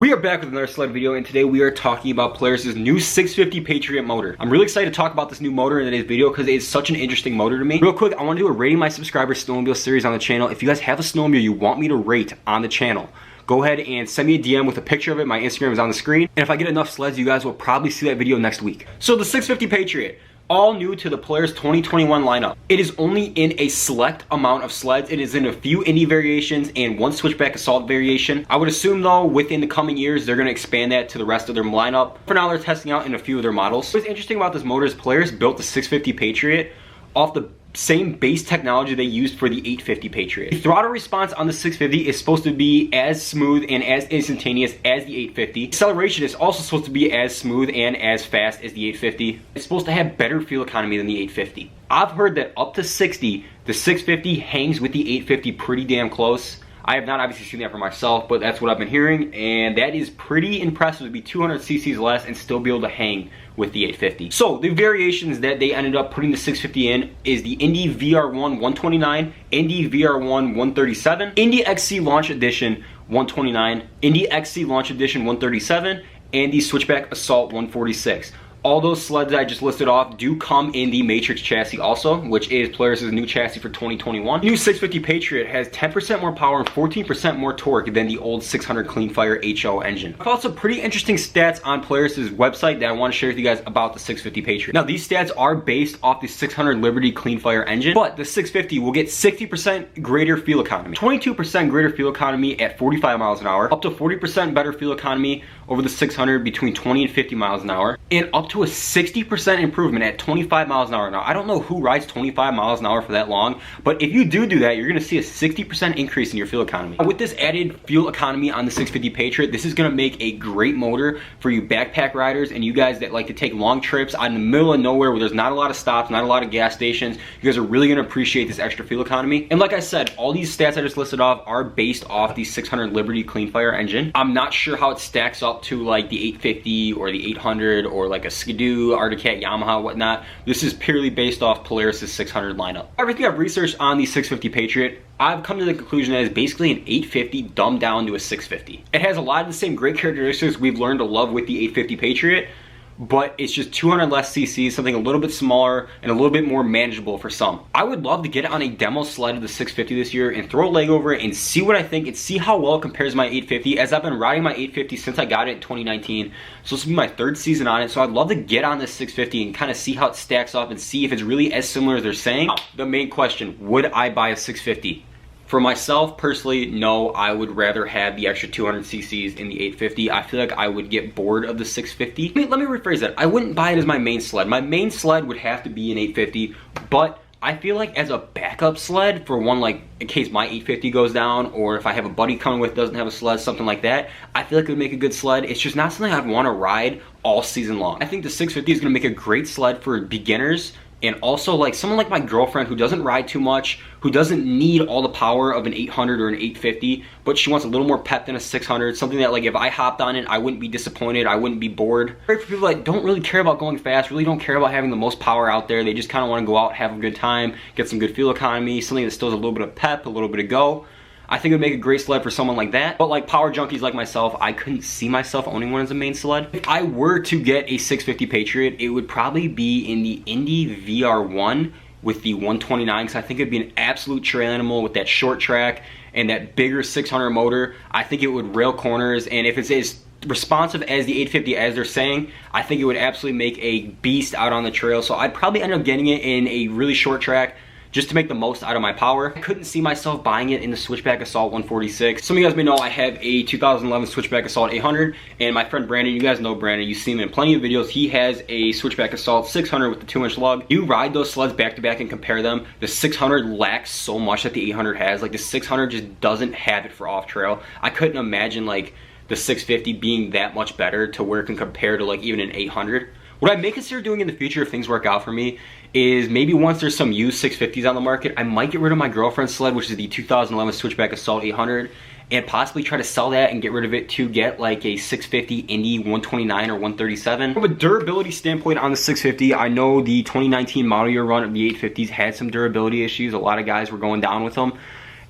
We are back with another sled video, and today we are talking about Polaris' new 650 Patriot motor. I'm really excited to talk about this new motor in today's video because it is such an interesting motor to me. Real quick, I want to do a rating my subscribers snowmobile series on the channel. If you guys have a snowmobile you want me to rate on the channel, go ahead and send me a DM with a picture of it. My Instagram is on the screen. And if I get enough sleds, you guys will probably see that video next week. So the 650 Patriot, all new to the Polaris 2021 lineup. It is only in a select amount of sleds. It is in a few Indy variations and one switchback assault variation. I would assume though, within the coming years, they're gonna expand that to the rest of their lineup. For now, they're testing out in a few of their models. What's interesting about this motor is Polaris built the 650 Patriot off the same base technology they used for the 850 Patriot. The throttle response on the 650 is supposed to be as smooth and as instantaneous as the 850. Acceleration is also supposed to be as smooth and as fast as the 850. It's supposed to have better fuel economy than the 850. I've heard that up to 60, the 650 hangs with the 850 pretty damn close. I have not obviously seen that for myself, but that's what I've been hearing, and that is pretty impressive to be 200 cc's less and still be able to hang with the 850. So the variations that they ended up putting the 650 in is the Indy VR1 129, Indy VR1 137, Indy XC Launch Edition 129, Indy XC Launch Edition 137, and the Switchback Assault 146. All those sleds that I just listed off do come in the Matrix chassis also, which is Polaris' new chassis for 2021. The new 650 Patriot has 10% more power and 14% more torque than the old 600 Cleanfire HO engine. I found some pretty interesting stats on Polaris' website that I want to share with you guys about the 650 Patriot. Now, these stats are based off the 600 Liberty Cleanfire engine, but the 650 will get 60% greater fuel economy, 22% greater fuel economy at 45 miles an hour, up to 40% better fuel economy over the 600 between 20 and 50 miles an hour, and up to a 60% improvement at 25 miles an hour. Now, I don't know who rides 25 miles an hour for that long, but if you do that, you're gonna see a 60% increase in your fuel economy. With this added fuel economy on the 650 Patriot, this is gonna make a great motor for you backpack riders and you guys that like to take long trips out in the middle of nowhere where there's not a lot of stops, not a lot of gas stations. You guys are really gonna appreciate this extra fuel economy. And like I said, all these stats I just listed off are based off the 600 Liberty Cleanfire engine. I'm not sure how it stacks up to like the 850 or the 800 or like a Skidoo, Arctic Cat, Yamaha, whatnot. This is purely based off Polaris' 600 lineup. Everything I've researched on the 650 Patriot, I've come to the conclusion that it's basically an 850 dumbed down to a 650. It has a lot of the same great characteristics we've learned to love with the 850 Patriot, but it's just 200 less cc's, something a little bit smaller and a little bit more manageable for some. I would love to get on a demo sled of the 650 this year and throw a leg over it and see what I think and see how well it compares to my 850, as I've been riding my 850 since I got it in 2019. So this will be my third season on it, so I'd love to get on this 650 and kind of see how it stacks up and see if it's really as similar as they're saying. The main question, would I buy a 650? For myself, personally, no, I would rather have the extra 200 cc's in the 850. I feel like I would get bored of the 650. Let me rephrase that. I wouldn't buy it as my main sled. My main sled would have to be an 850, but I feel like as a backup sled for one, like in case my 850 goes down, or if I have a buddy coming with doesn't have a sled, something like that, I feel like it would make a good sled. It's just not something I'd want to ride all season long. I think the 650 is going to make a great sled for beginners, and also like someone like my girlfriend who doesn't ride too much, who doesn't need all the power of an 800 or an 850, but she wants a little more pep than a 600, something that like if I hopped on it, I wouldn't be disappointed, I wouldn't be bored. Great for people that don't really care about going fast, really don't care about having the most power out there. They just kind of want to go out, have a good time, get some good fuel economy, something that still has a little bit of pep, a little bit of go. I think it would make a great sled for someone like that. But like power junkies like myself, I couldn't see myself owning one as a main sled. If I were to get a 650 Patriot, it would probably be in the Indy VR1 with the 129, because I think it'd be an absolute trail animal with that short track and that bigger 600 motor. I think it would rail corners, and if it's as responsive as the 850 as they're saying, I think it would absolutely make a beast out on the trail. So I'd probably end up getting it in a really short track just to make the most out of my power. I couldn't see myself buying it in the Switchback Assault 146. Some of you guys may know I have a 2011 Switchback Assault 800, and my friend Brandon, you guys know Brandon, you've seen him in plenty of videos, he has a Switchback Assault 600 with the 2-inch lug. You ride those sleds back to back and compare them, the 600 lacks so much that the 800 has. Like the 600 just doesn't have it for off trail. I couldn't imagine like the 650 being that much better to where it can compare to like even an 800. What I may consider doing in the future if things work out for me is maybe once there's some used 650s on the market, I might get rid of my girlfriend's sled, which is the 2011 Switchback Assault 800, and possibly try to sell that and get rid of it to get like a 650 Indy 129 or 137. From a durability standpoint on the 650, I know the 2019 model year run of the 850s had some durability issues. A lot of guys were going down with them.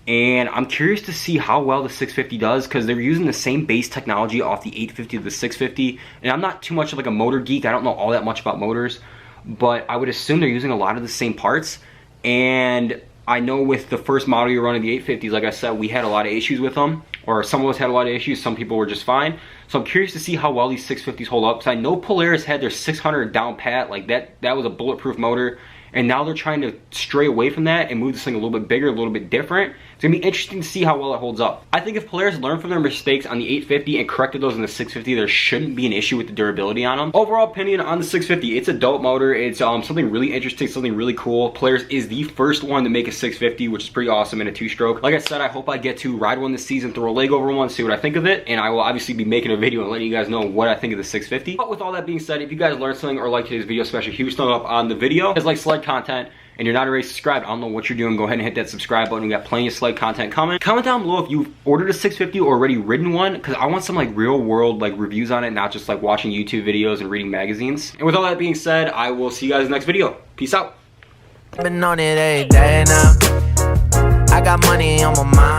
and I'm curious to see how well the 650 does, because they're using the same base technology off the 850 to the 650, and I'm not too much of like a motor geek. I don't know all that much about motors, but I would assume they're using a lot of the same parts. And I know with the first model you're running, the 850s, like I said, we had a lot of issues with them, or some of us had a lot of issues, some people were just fine. So I'm curious to see how well these 650s hold up, because I know Polaris had their 600 down pat, like that was a bulletproof motor, and now they're trying to stray away from that and move this thing a little bit bigger, a little bit different. It's gonna be interesting to see how well it holds up. I think if Polaris learned from their mistakes on the 850 and corrected those in the 650, there shouldn't be an issue with the durability on them. Overall opinion on the 650, it's a dope motor. It's something really interesting, something really cool. Polaris is the first one to make a 650, which is pretty awesome in a 2-stroke. Like I said, I hope I get to ride one this season, throw a leg over one, see what I think of it, and I will obviously be making a video and letting you guys know what I think of the 650. But with all that being said, if you guys learned something or liked today's video, especially huge thumb up on the video. If you guys like sled content and you're not already subscribed, I don't know what you're doing, go ahead and hit that subscribe button. We got plenty of sled content coming. Comment down below if you've ordered a 650 or already ridden one, because I want some like real world like reviews on it, not just like watching YouTube videos and reading magazines. And with all that being said, I will see you guys in the next video. Peace out. Been on it every day now. I got money on my mind.